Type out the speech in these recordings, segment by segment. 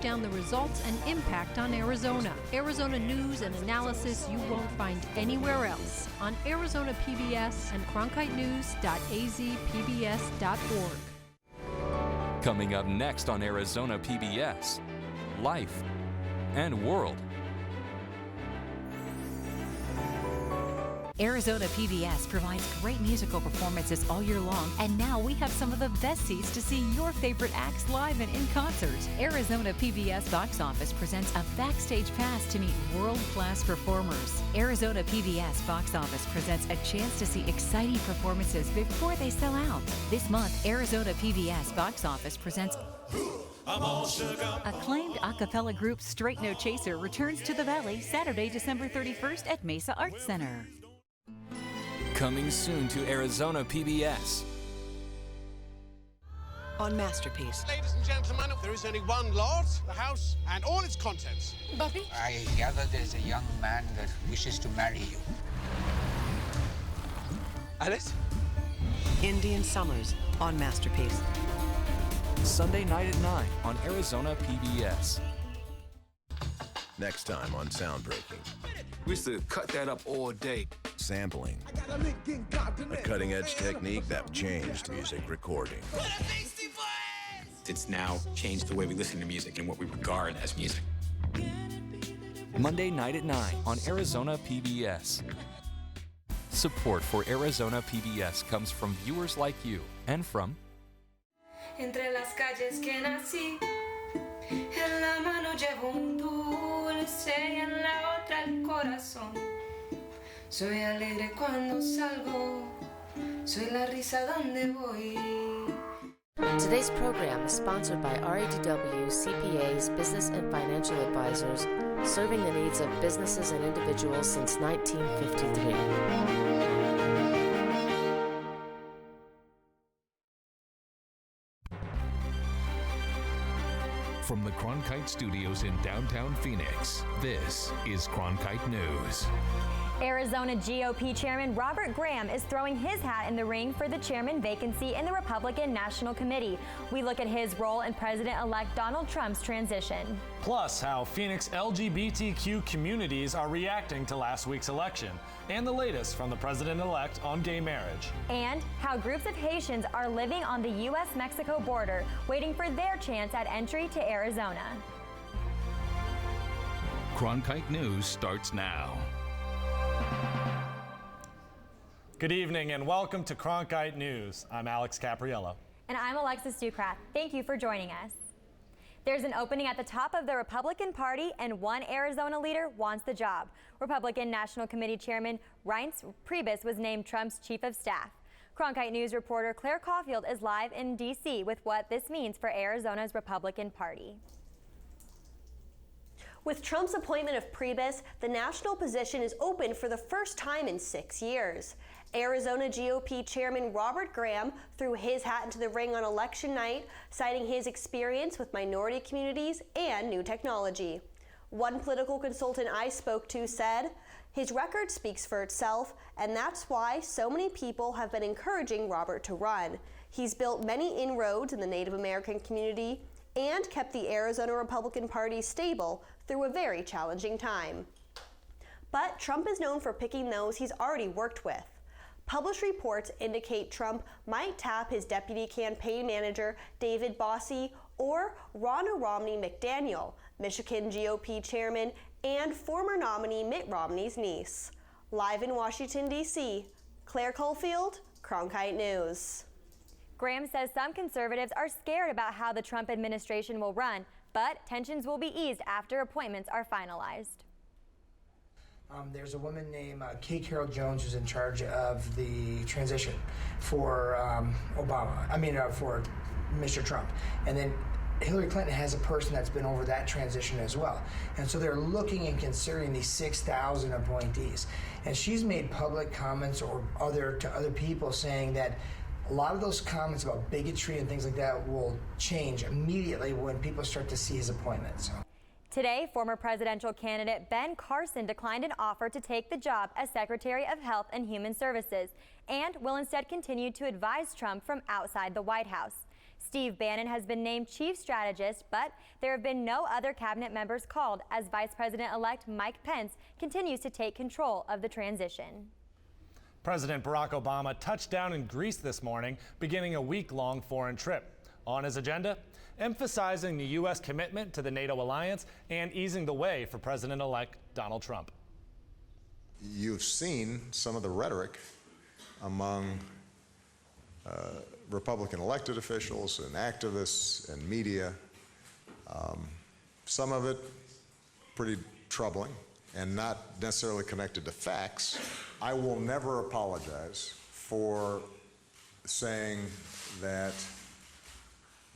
down the results and impact on Arizona. Arizona news and analysis you won't find anywhere else on Arizona PBS and cronkitenews.azpbs.org. Coming up next on Arizona PBS, Life and World. Arizona PBS provides great musical performances all year long, and now we have some of the best seats to see your favorite acts live and in concert. Arizona PBS Box Office presents a backstage pass to meet world-class performers. Arizona PBS Box Office presents a chance to see exciting performances before they sell out. This month, Arizona PBS Box Office presents acclaimed a cappella group Straight No Chaser returns to the Valley Saturday, December 31st at Mesa Arts Center. Coming soon to Arizona PBS. On Masterpiece. Ladies and gentlemen, there is only one lot, the house, and all its contents. Buffy? I gather there's a young man that wishes to marry you. Alice? Indian Summers on Masterpiece. Sunday night at 9 on Arizona PBS. Next time on Soundbreaking. We used to cut that up all day. Sampling. A cutting-edge technique that changed music recording. It's now changed the way we listen to music and what we regard as music. Monday night at 9 on Arizona PBS. Support for Arizona PBS comes from viewers like you and from Entre las calles que nací, en la mano llevo un dulce y en la otra el corazón. Soy alegre cuando salgo, soy la risa donde voy. Today's program is sponsored by RADW CPAs, Business and Financial Advisors, serving the needs of businesses and individuals since 1953. From the Cronkite Studios in downtown Phoenix, this is Cronkite News. Arizona GOP Chairman Robert Graham is throwing his hat in the ring for the chairman vacancy in the Republican National Committee. We look at his role in President-elect Donald Trump's transition. Plus, how Phoenix LGBTQ communities are reacting to last week's election, and the latest from the president-elect on gay marriage. And how groups of Haitians are living on the U.S.-Mexico border, waiting for their chance at entry to Arizona. Cronkite News starts now. Good evening and welcome to Cronkite News. I'm Alex Capriello. And I'm Alexis Ducraft. Thank you for joining us. There's an opening at the top of the Republican Party, and one Arizona leader wants the job. Republican National Committee Chairman Reince Priebus was named Trump's chief of staff. Cronkite News reporter Claire Caulfield is live in D.C. with what this means for Arizona's Republican Party. With Trump's appointment of Priebus, the national position is open for the first time in 6 years. Arizona GOP Chairman Robert Graham threw his hat into the ring on election night, citing his experience with minority communities and new technology. One political consultant I spoke to said, "His record speaks for itself, and that's why so many people have been encouraging Robert to run. He's built many inroads in the Native American community and kept the Arizona Republican Party stable through a very challenging time." But Trump is known for picking those he's already worked with. Published reports indicate Trump might tap his deputy campaign manager, David Bossie, or Ronna Romney McDaniel, Michigan GOP chairman and former nominee Mitt Romney's niece. Live in Washington, D.C., Claire Caulfield, Cronkite News. Graham says some conservatives are scared about how the Trump administration will run, but tensions will be eased after appointments are finalized. There's a woman named Kay Carroll Jones who's in charge of the transition for for Mr. Trump. And then Hillary Clinton has a person that's been over that transition as well. And so they're looking and considering these 6,000 appointees. And she's made public comments to other people saying that a lot of those comments about bigotry and things like that will change immediately when people start to see his appointments. Today, former presidential candidate Ben Carson declined an offer to take the job as Secretary of Health and Human Services and will instead continue to advise Trump from outside the White House. Steve Bannon has been named chief strategist, but there have been no other cabinet members called as Vice President-elect Mike Pence continues to take control of the transition. President Barack Obama touched down in Greece this morning, beginning a week-long foreign trip. On his agenda, emphasizing the U.S. commitment to the NATO alliance and easing the way for President-elect Donald Trump. You've seen some of the rhetoric among Republican elected officials and activists and media. Some of it pretty troubling and not necessarily connected to facts. I will never apologize for saying that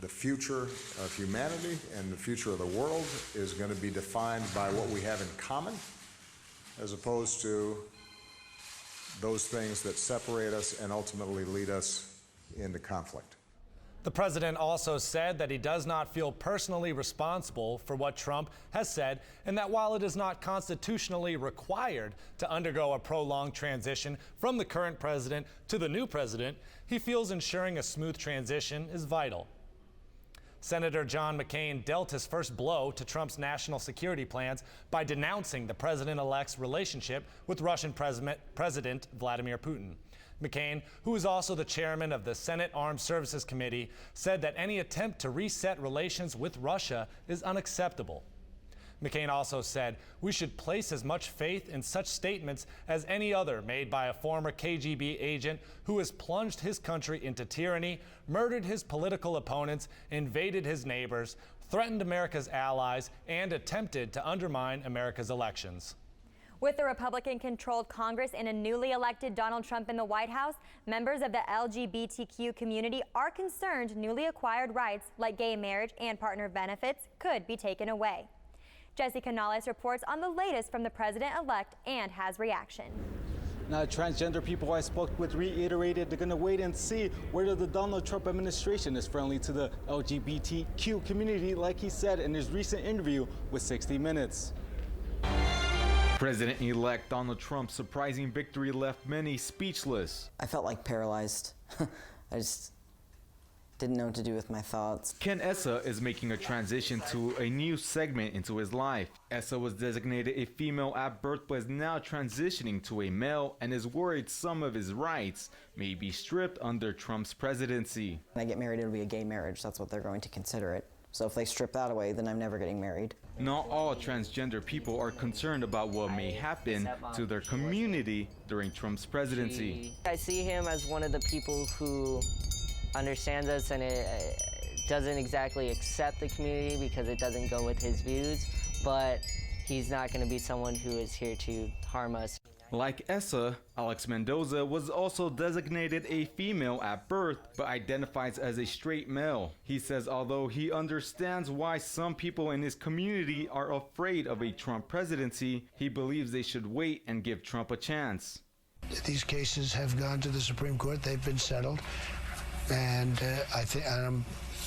the future of humanity and the future of the world is going to be defined by what we have in common, as opposed to those things that separate us and ultimately lead us into conflict. The president also said that he does not feel personally responsible for what Trump has said, and that while it is not constitutionally required to undergo a prolonged transition from the current president to the new president, he feels ensuring a smooth transition is vital. Senator John McCain dealt his first blow to Trump's national security plans by denouncing the president-elect's relationship with Russian President Vladimir Putin. McCain, who is also the chairman of the Senate Armed Services Committee, said that any attempt to reset relations with Russia is unacceptable. McCain also said we should place as much faith in such statements as any other made by a former KGB agent who has plunged his country into tyranny, murdered his political opponents, invaded his neighbors, threatened America's allies, and attempted to undermine America's elections. With the Republican-controlled Congress and a newly elected Donald Trump in the White House, members of the LGBTQ community are concerned newly acquired rights like gay marriage and partner benefits could be taken away. Jesse Canales reports on the latest from the president-elect and has reaction. Now, transgender people I spoke with reiterated they're going to wait and see whether the Donald Trump administration is friendly to the LGBTQ community, like he said in his recent interview with 60 Minutes. President-elect Donald Trump's surprising victory left many speechless. I felt like paralyzed. I just didn't know what to do with my thoughts. Ken Essa is making a transition to a new segment into his life. Essa was designated a female at birth but is now transitioning to a male and is worried some of his rights may be stripped under Trump's presidency. When I get married, it'll be a gay marriage. That's what they're going to consider it. So if they strip that away, then I'm never getting married. Not all transgender people are concerned about what may happen to their community during Trump's presidency. I see him as one of the people who understands us and it doesn't exactly accept the community because it doesn't go with his views, but he's not going to be someone who is here to harm us. Like Essa, Alex Mendoza was also designated a female at birth, but identifies as a straight male. He says although he understands why some people in his community are afraid of a Trump presidency, he believes they should wait and give Trump a chance. These cases have gone to the Supreme Court. They've been settled, and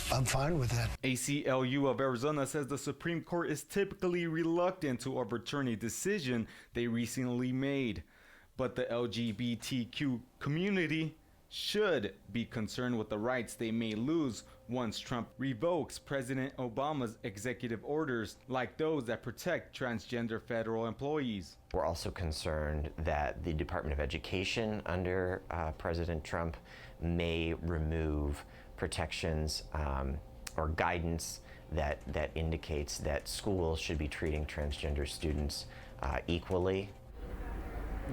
I'm fine with that. ACLU of Arizona says the Supreme Court is typically reluctant to overturn a decision they recently made, but the LGBTQ community should be concerned with the rights they may lose once Trump revokes President Obama's executive orders, like those that protect transgender federal employees. We're also concerned that the Department of Education under President Trump may remove protections or guidance that indicates that schools should be treating transgender students equally.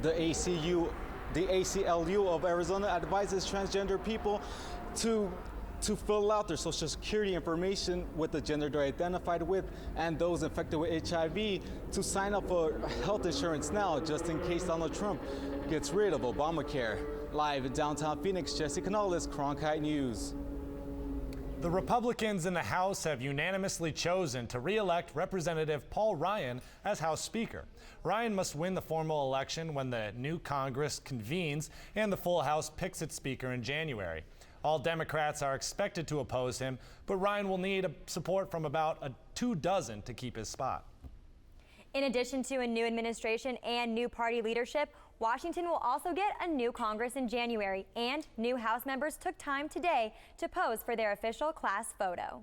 The ACLU of Arizona advises transgender people to fill out their social security information with the gender they're identified with, and those infected with HIV to sign up for health insurance now, just in case Donald Trump gets rid of Obamacare. Live in downtown Phoenix, Jesse Canales, Cronkite News. The Republicans in the House have unanimously chosen to re-elect Representative Paul Ryan as House Speaker. Ryan must win the formal election when the new Congress convenes and the full House picks its Speaker in January. All Democrats are expected to oppose him, but Ryan will need support from about 24 to keep his spot. In addition to a new administration and new party leadership, Washington will also get a new Congress in January, and new House members took time today to pose for their official class photo.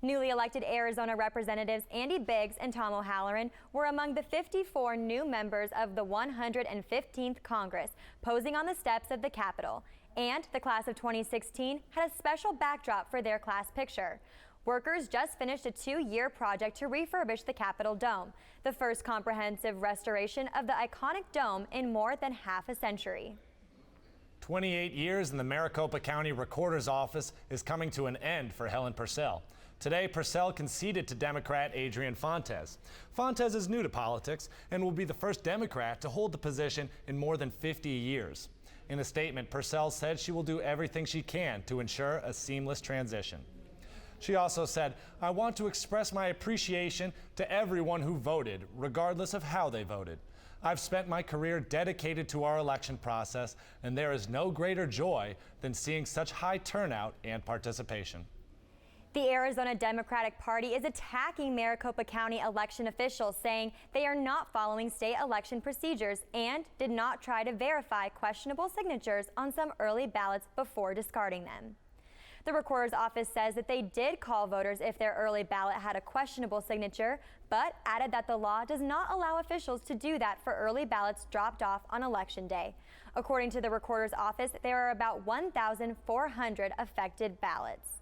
Newly elected Arizona Representatives Andy Biggs and Tom O'Halloran were among the 54 new members of the 115th Congress posing on the steps of the Capitol. And the class of 2016 had a special backdrop for their class picture. Workers just finished a 2-year project to refurbish the Capitol Dome, the first comprehensive restoration of the iconic dome in more than half a century. 28 years in the Maricopa County Recorder's Office is coming to an end for Helen Purcell. Today, Purcell conceded to Democrat Adrian Fontes. Fontes is new to politics and will be the first Democrat to hold the position in more than 50 years. In a statement, Purcell said she will do everything she can to ensure a seamless transition. She also said, "I want to express my appreciation to everyone who voted, regardless of how they voted. I've spent my career dedicated to our election process, and there is no greater joy than seeing such high turnout and participation." The Arizona Democratic Party is attacking Maricopa County election officials, saying they are not following state election procedures and did not try to verify questionable signatures on some early ballots before discarding them. The Recorder's Office says that they did call voters if their early ballot had a questionable signature, but added that the law does not allow officials to do that for early ballots dropped off on Election Day. According to the Recorder's Office, there are about 1,400 affected ballots.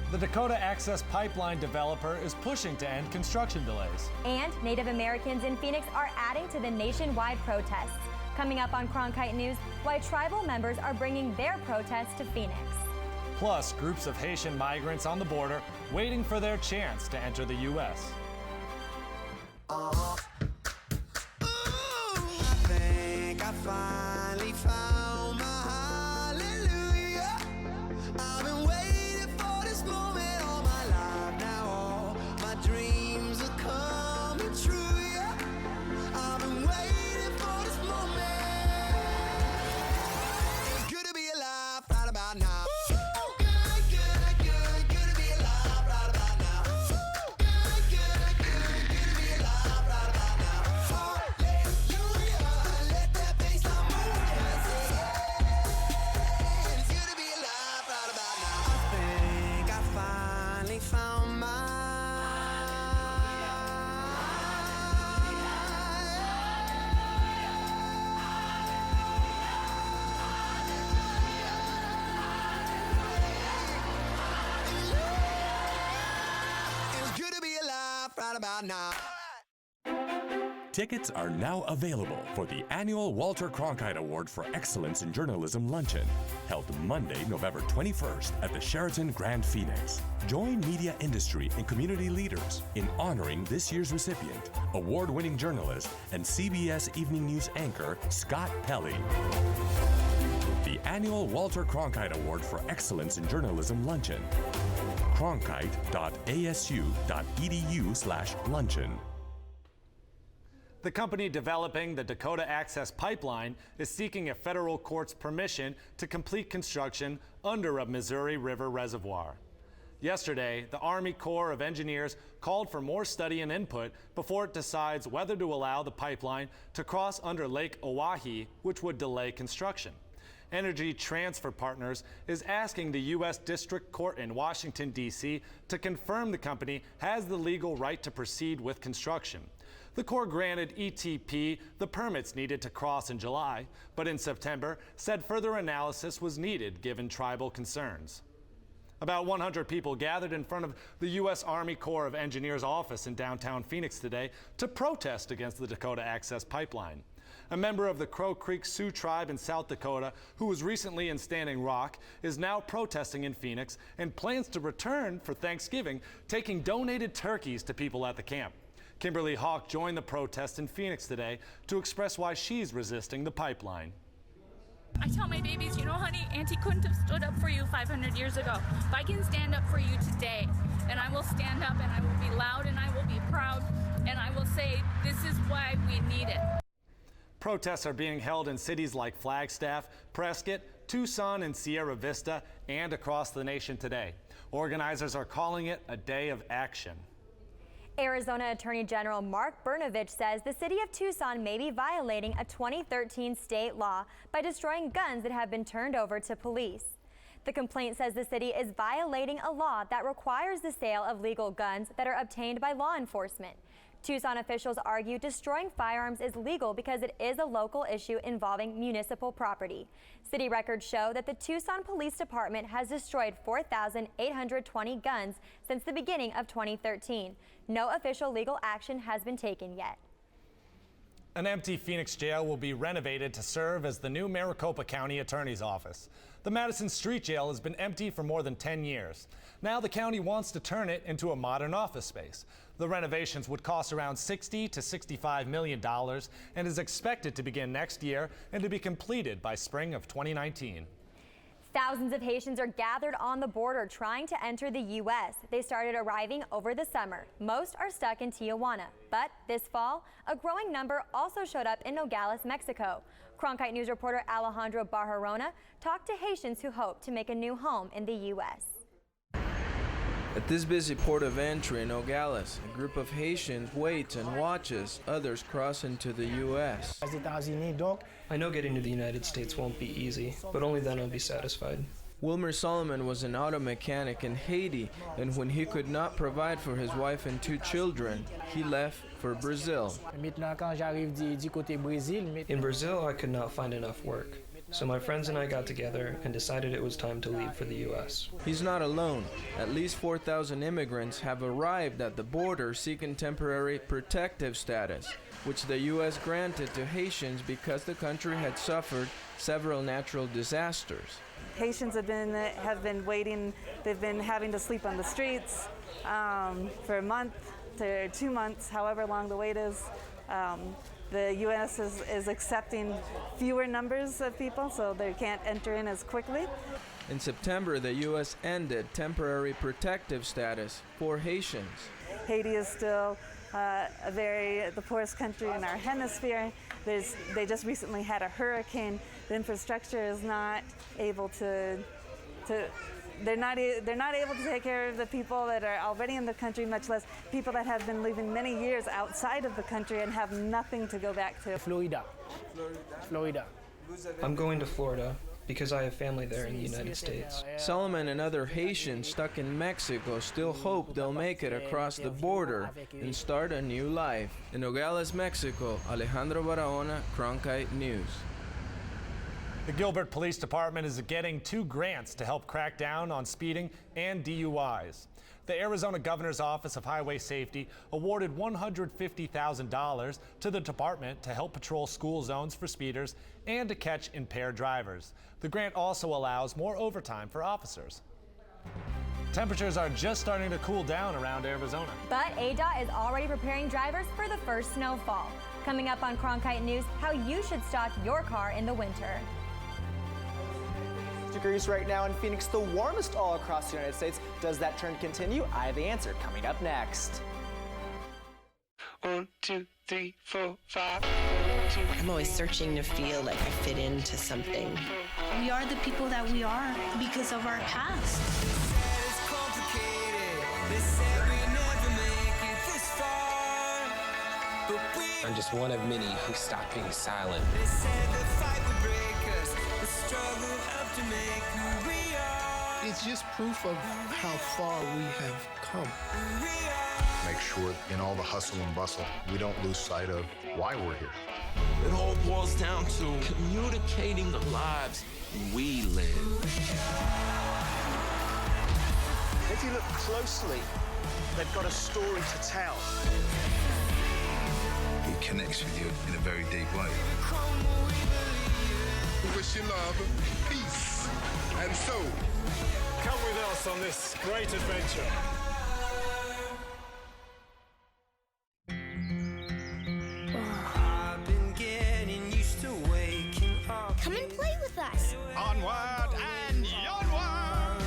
The Dakota Access Pipeline developer is pushing to end construction delays. And Native Americans in Phoenix are adding to the nationwide protests. Coming up on Cronkite News, why tribal members are bringing their protests to Phoenix. Plus, groups of Haitian migrants on the border waiting for their chance to enter the U.S. I think I finally found my hallelujah. I've been waiting for this moment all my life. Now all my dreams are coming true. Yeah, I've been waiting for this moment. It's good to be alive right about now. Tickets are now available for the annual Walter Cronkite Award for Excellence in Journalism Luncheon, held Monday, November 21st at the Sheraton Grand Phoenix. Join media industry and community leaders in honoring this year's recipient, award-winning journalist and CBS Evening News anchor Scott Pelley. The annual Walter Cronkite Award for Excellence in Journalism Luncheon. cronkite.asu.edu/luncheon. The company developing the Dakota Access Pipeline is seeking a federal court's permission to complete construction under a Missouri River reservoir. Yesterday, the Army Corps of Engineers called for more study and input before it decides whether to allow the pipeline to cross under Lake Oahe, which would delay construction. Energy Transfer Partners is asking the U.S. District Court in Washington, D.C. to confirm the company has the legal right to proceed with construction. The Corps granted ETP the permits needed to cross in July, but in September said further analysis was needed given tribal concerns. About 100 people gathered in front of the U.S. Army Corps of Engineers office in downtown Phoenix today to protest against the Dakota Access Pipeline. A member of the Crow Creek Sioux tribe in South Dakota, who was recently in Standing Rock, is now protesting in Phoenix and plans to return for Thanksgiving, taking donated turkeys to people at the camp. Kimberly Hawk joined the protest in Phoenix today to express why she's resisting the pipeline. I tell my babies, you know, honey, Auntie couldn't have stood up for you 500 years ago. If I can stand up for you today, then I will stand up and I will be loud and I will be proud and I will say, this is why we need it. Protests are being held in cities like Flagstaff, Prescott, Tucson, and Sierra Vista, and across the nation today. Organizers are calling it a day of action. Arizona Attorney General Mark Brnovich says the city of Tucson may be violating a 2013 state law by destroying guns that have been turned over to police. The complaint says the city is violating a law that requires the sale of legal guns that are obtained by law enforcement. Tucson officials argue destroying firearms is legal because it is a local issue involving municipal property. City records show that the Tucson Police Department has destroyed 4,820 guns since the beginning of 2013. No official legal action has been taken yet. An empty Phoenix jail will be renovated to serve as the new Maricopa County Attorney's Office. The Madison Street Jail has been empty for more than 10 years. Now the county wants to turn it into a modern office space. The renovations would cost around $60 to $65 million and is expected to begin next year and to be completed by spring of 2019. Thousands of Haitians are gathered on the border trying to enter the U.S. They started arriving over the summer. Most are stuck in Tijuana. But this fall, a growing number also showed up in Nogales, Mexico. Cronkite News reporter Alejandro Barjarona talked to Haitians who hope to make a new home in the U.S. At this busy port of entry in Nogales, a group of Haitians waits and watches others cross into the U.S. I know getting to the United States won't be easy, but only then I'll be satisfied. Wilmer Solomon was an auto mechanic in Haiti, and when he could not provide for his wife and 2 children, he left for Brazil. In Brazil, I could not find enough work. So my friends and I got together and decided it was time to leave for the U.S. He's not alone. At least 4,000 immigrants have arrived at the border seeking temporary protective status, which the U.S. granted to Haitians because the country had suffered several natural disasters. Haitians have been waiting. They've been having to sleep on the streets for a month to 2 months, however long the wait is. The U.S. is accepting fewer numbers of people, so they can't enter in as quickly. In September, the U.S. ended temporary protective status for Haitians. Haiti is still the poorest country in our hemisphere. They just recently had a hurricane. The infrastructure is not able they're not able to take care of the people that are already in the country, much less people that have been living many years outside of the country and have nothing to go back to. Florida. I'm going to Florida because I have family there in the United States. Solomon and other Haitians stuck in Mexico still hope they'll make it across the border and start a new life. In Nogales, Mexico, Alejandro Barahona, Cronkite News. The Gilbert Police Department is getting 2 grants to help crack down on speeding and DUIs. The Arizona Governor's Office of Highway Safety awarded $150,000 to the department to help patrol school zones for speeders and to catch impaired drivers. The grant also allows more overtime for officers. Temperatures are just starting to cool down around Arizona. But ADOT is already preparing drivers for the first snowfall. Coming up on Cronkite News, how you should stock your car in the winter. Degrees right now in Phoenix, the warmest all across the United States. Does that trend continue? I have the answer coming up next. 1, 2, 3, 4, 5. I'm always searching to feel like I fit into something. We are the people that we are because of our past. I'm just one of many who stopped being silent. It's just proof of how far we have come. Make sure in all the hustle and bustle, we don't lose sight of why we're here. It all boils down to communicating the lives we live. If you look closely, they've got a story to tell. It connects with you in a very deep way. We wish you love, peace, and soul. Come with us on this great adventure. Come and play with us. Onward and onward.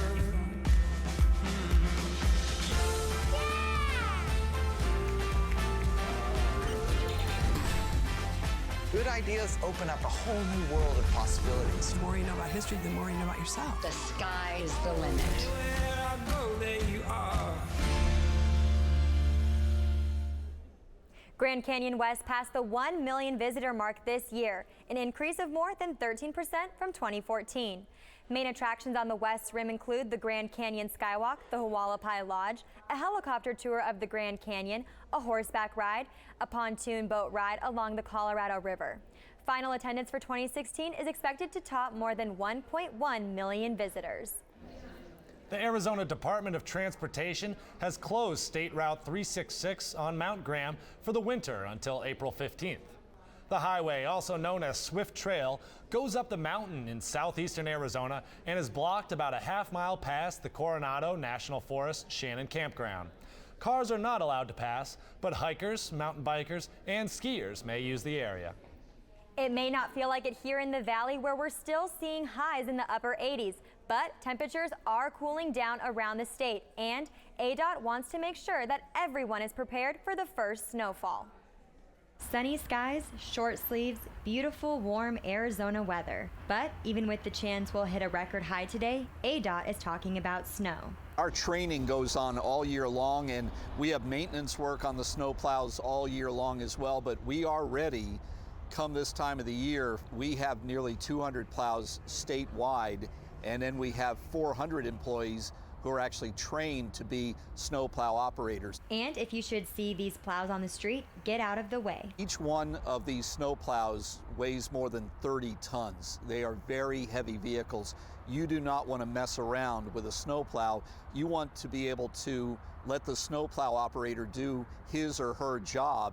Good ideas open up a whole new world of possibilities. The more you know about history, the more you know about yourself. The sky is the limit. Where I go, there you are. Grand Canyon West passed the 1 million visitor mark this year, an increase of more than 13% from 2014. Main attractions on the West Rim include the Grand Canyon Skywalk, the Hualapai Lodge, a helicopter tour of the Grand Canyon, a horseback ride, a pontoon boat ride along the Colorado River. Final attendance for 2016 is expected to top more than 1.1 million visitors. The Arizona Department of Transportation has closed State Route 366 on Mount Graham for the winter until April 15th. The highway, also known as Swift Trail, goes up the mountain in southeastern Arizona and is blocked about a half-mile past the Coronado National Forest Shannon Campground. Cars are not allowed to pass, but hikers, mountain bikers, and skiers may use the area. It may not feel like it here in the valley, where we're still seeing highs in the upper 80s, but temperatures are cooling down around the state, and ADOT wants to make sure that everyone is prepared for the first snowfall. Sunny skies, short sleeves, beautiful warm Arizona weather. But even with the chance we'll hit a record high today, ADOT is talking about snow. Our training goes on all year long, and we have maintenance work on the snowplows all year long as well, but we are ready. Come this time of the year, we have nearly 200 plows statewide, and then we have 400 employees who are actually trained to be snowplow operators. And if you should see these plows on the street, get out of the way. Each one of these snowplows weighs more than 30 tons. They are very heavy vehicles. You do not want to mess around with a snowplow. You want to be able to let the snowplow operator do his or her job,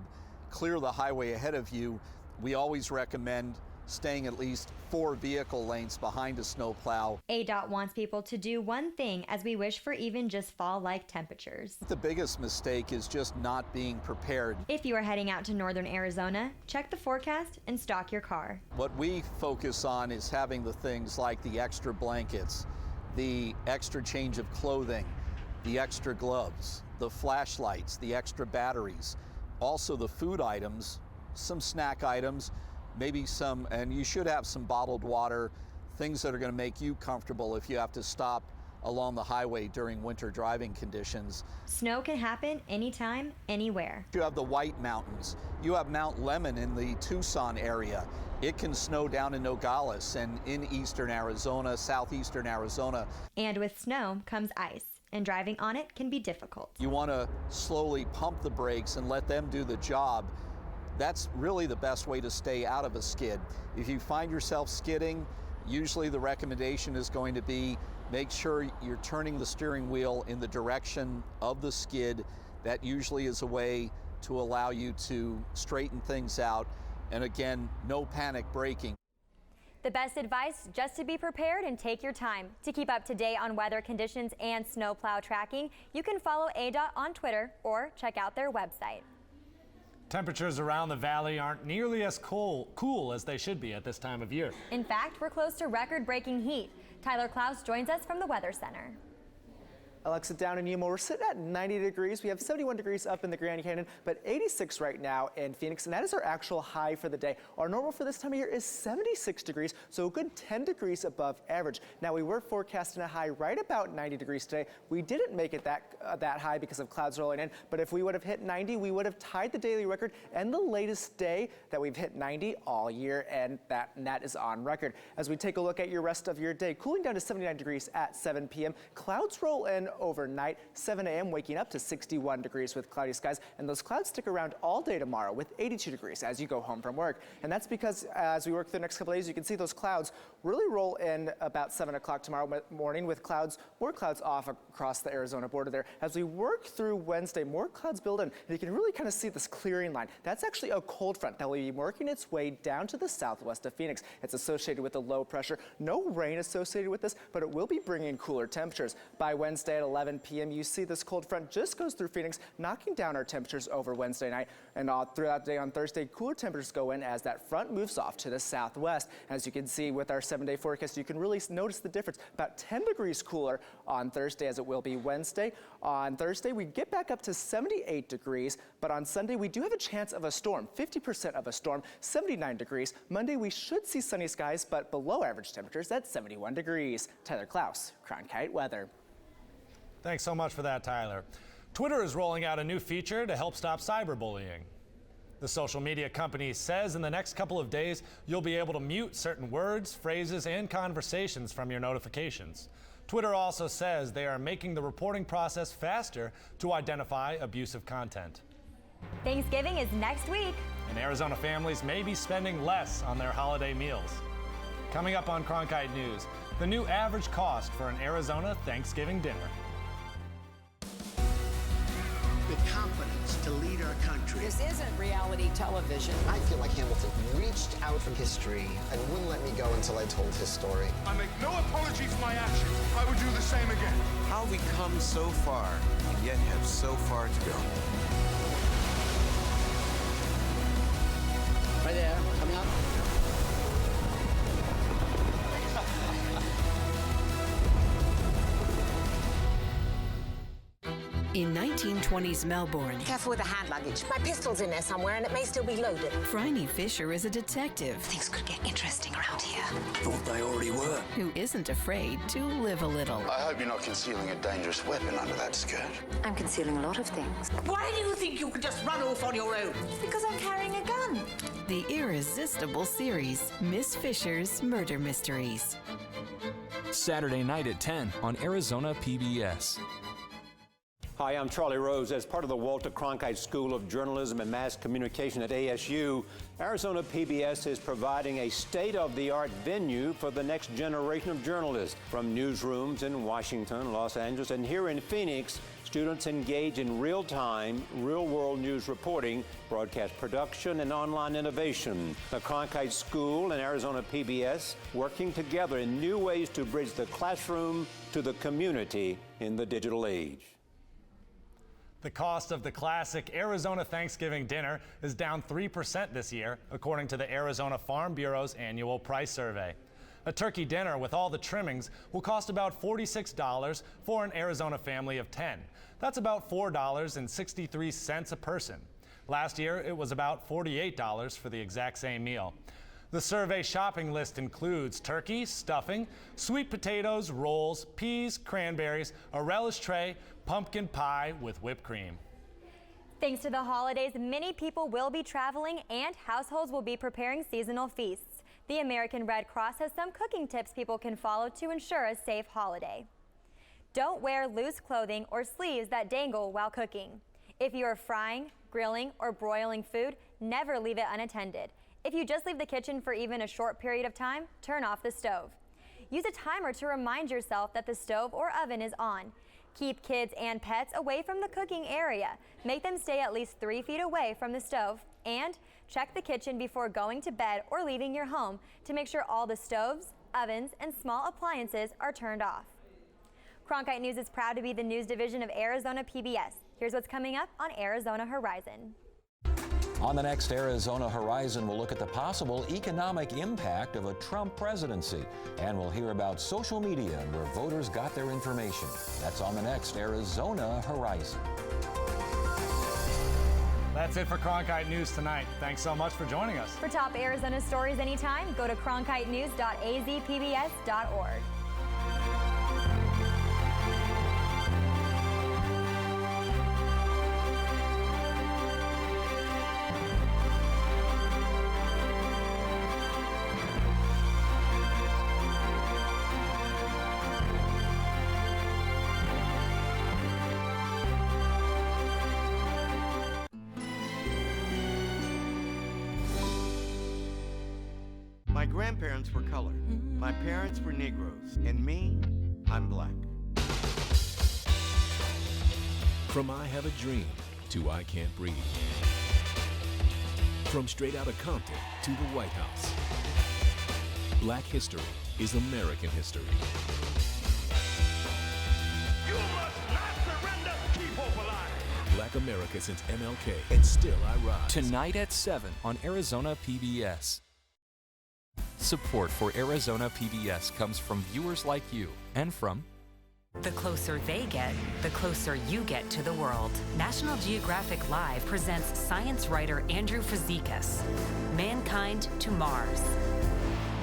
clear the highway ahead of you. We always recommend staying at least 4 vehicle lengths behind a snowplow. ADOT wants people to do one thing as we wish for even just fall-like temperatures. The biggest mistake is just not being prepared. If you are heading out to northern Arizona, check the forecast and stock your car. What we focus on is having the things like the extra blankets, the extra change of clothing, the extra gloves, the flashlights, the extra batteries, also the food items, some snack items, maybe some, and you should have some bottled water, things that are going to make you comfortable if you have to stop along the highway during winter driving conditions. Snow can happen anytime, anywhere. You have the White Mountains. You have Mount Lemmon in the Tucson area. It can snow down in Nogales and in eastern Arizona, southeastern Arizona. And with snow comes ice, and driving on it can be difficult. You want to slowly pump the brakes and let them do the job. That's really the best way to stay out of a skid. If you find yourself skidding, usually the recommendation is going to be make sure you're turning the steering wheel in the direction of the skid. That usually is a way to allow you to straighten things out. And again, no panic braking. The best advice, just to be prepared and take your time. To keep up to date on weather conditions and snowplow tracking, you can follow ADOT on Twitter or check out their website. Temperatures around the valley aren't nearly as cool as they should be at this time of year. In fact, we're close to record-breaking heat. Tyler Klaus joins us from the Weather Center. Alexa, down in Yuma, we're sitting at 90 degrees. We have 71 degrees up in the Grand Canyon, but 86 right now in Phoenix, and that is our actual high for the day. Our normal for this time of year is 76 degrees, so a good 10 degrees above average. Now, we were forecasting a high right about 90 degrees today. We didn't make it that high because of clouds rolling in, but if we would have hit 90, we would have tied the daily record and the latest day that we've hit 90 all year, and that is on record. As we take a look at your rest of your day, cooling down to 79 degrees at 7 p.m. Clouds roll in overnight, 7 a.m. waking up to 61 degrees with cloudy skies, and those clouds stick around all day tomorrow with 82 degrees as you go home from work. And that's because as we work through the next couple of days, you can see those clouds really roll in about 7 o'clock tomorrow morning with more clouds off across the Arizona border there. As we work through Wednesday, more clouds build in, and you can really kind of see this clearing line. That's actually a cold front that will be working its way down to the southwest of Phoenix. It's associated with the low pressure. No rain associated with this, but it will be bringing cooler temperatures. By Wednesday at 11 p.m., you see this cold front just goes through Phoenix, knocking down our temperatures over Wednesday night. And throughout the day on Thursday, cooler temperatures go in as that front moves off to the southwest. As you can see with our 7-day forecast, you can really notice the difference. About 10 degrees cooler on Thursday as it will be Wednesday. On Thursday, we get back up to 78 degrees, but on Sunday, we do have a chance of a storm, 50% of a storm, 79 degrees. Monday, we should see sunny skies, but below average temperatures at 71 degrees. Tyler Klaus, Cronkite Weather. Thanks so much for that, Tyler. Twitter is rolling out a new feature to help stop cyberbullying. The social media company says in the next couple of days, you'll be able to mute certain words, phrases, and conversations from your notifications. Twitter also says they are making the reporting process faster to identify abusive content. Thanksgiving is next week. And Arizona families may be spending less on their holiday meals. Coming up on Cronkite News, the new average cost for an Arizona Thanksgiving dinner. The confidence to lead our country. This isn't reality television. I feel like Hamilton reached out from history and wouldn't let me go until I told his story. I make no apology for my actions. I would do the same again. How have we come so far and yet have so far to go? Right there, coming up. In 1920s Melbourne, Careful with the hand luggage. My pistol's in there somewhere and it may still be loaded. Phryne Fisher is a detective. Things could get interesting around here. Thought they already were. Who isn't afraid to live a little. I hope you're not concealing a dangerous weapon under that skirt. I'm concealing a lot of things. Why do you think you can just run off on your own? Because I'm carrying a gun. The irresistible series, Miss Fisher's Murder Mysteries. Saturday night at 10 on Arizona PBS. Hi, I'm Charlie Rose. As part of the Walter Cronkite School of Journalism and Mass Communication at ASU, Arizona PBS is providing a state-of-the-art venue for the next generation of journalists. From newsrooms in Washington, Los Angeles, and here in Phoenix, students engage in real-time, real-world news reporting, broadcast production, and online innovation. The Cronkite School and Arizona PBS working together in new ways to bridge the classroom to the community in the digital age. The cost of the classic Arizona Thanksgiving dinner is down 3% this year, according to the Arizona Farm Bureau's annual price survey. A turkey dinner with all the trimmings will cost about $46 for an Arizona family of 10. That's about $4.63 a person. Last year, it was about $48 for the exact same meal. The survey shopping list includes turkey, stuffing, sweet potatoes, rolls, peas, cranberries, a relish tray, pumpkin pie with whipped cream. Thanks to the holidays, many people will be traveling and households will be preparing seasonal feasts. The American Red Cross has some cooking tips people can follow to ensure a safe holiday. Don't wear loose clothing or sleeves that dangle while cooking. If you are frying, grilling, or broiling food, never leave it unattended. If you just leave the kitchen for even a short period of time, turn off the stove. Use a timer to remind yourself that the stove or oven is on. Keep kids and pets away from the cooking area. Make them stay at least 3 feet away from the stove. And check the kitchen before going to bed or leaving your home to make sure all the stoves, ovens, and small appliances are turned off. Cronkite News is proud to be the news division of Arizona PBS. Here's what's coming up on Arizona Horizon. On the next Arizona Horizon, we'll look at the possible economic impact of a Trump presidency, and we'll hear about social media and where voters got their information. That's on the next Arizona Horizon. That's it for Cronkite News tonight. Thanks so much for joining us. For top Arizona stories anytime, go to cronkitenews.azpbs.org. My grandparents were colored. My parents were Negroes. And me, I'm black. From I Have a Dream to I Can't Breathe. From Straight Outta Compton to the White House. Black history is American history. You must not surrender. Keep hope alive. Black America since MLK, and still I rise. Tonight at 7 on Arizona PBS. Support for Arizona PBS comes from viewers like you and from The closer they get, the closer you get to the world. National Geographic Live presents science writer Andrew Fazekas, Mankind to Mars.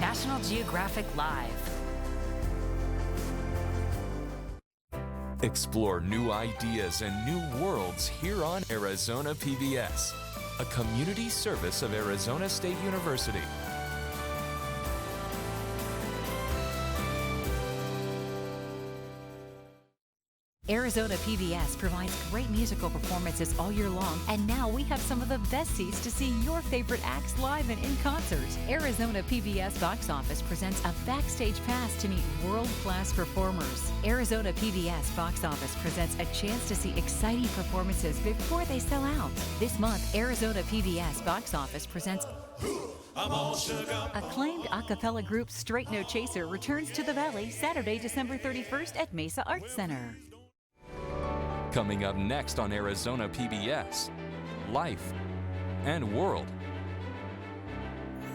National Geographic Live. Explore new ideas and new worlds here on Arizona PBS. a community service of Arizona State University. Arizona PBS provides great musical performances all year long, and now we have some of the best seats to see your favorite acts live and in concert. Arizona PBS Box Office presents a backstage pass to meet world-class performers. Arizona PBS Box Office presents a chance to see exciting performances before they sell out. This month, Arizona PBS Box Office presents acclaimed a cappella group Straight No Chaser returns to the Valley Saturday, December 31st at Mesa Arts Center. Coming up next on Arizona PBS, Life and World.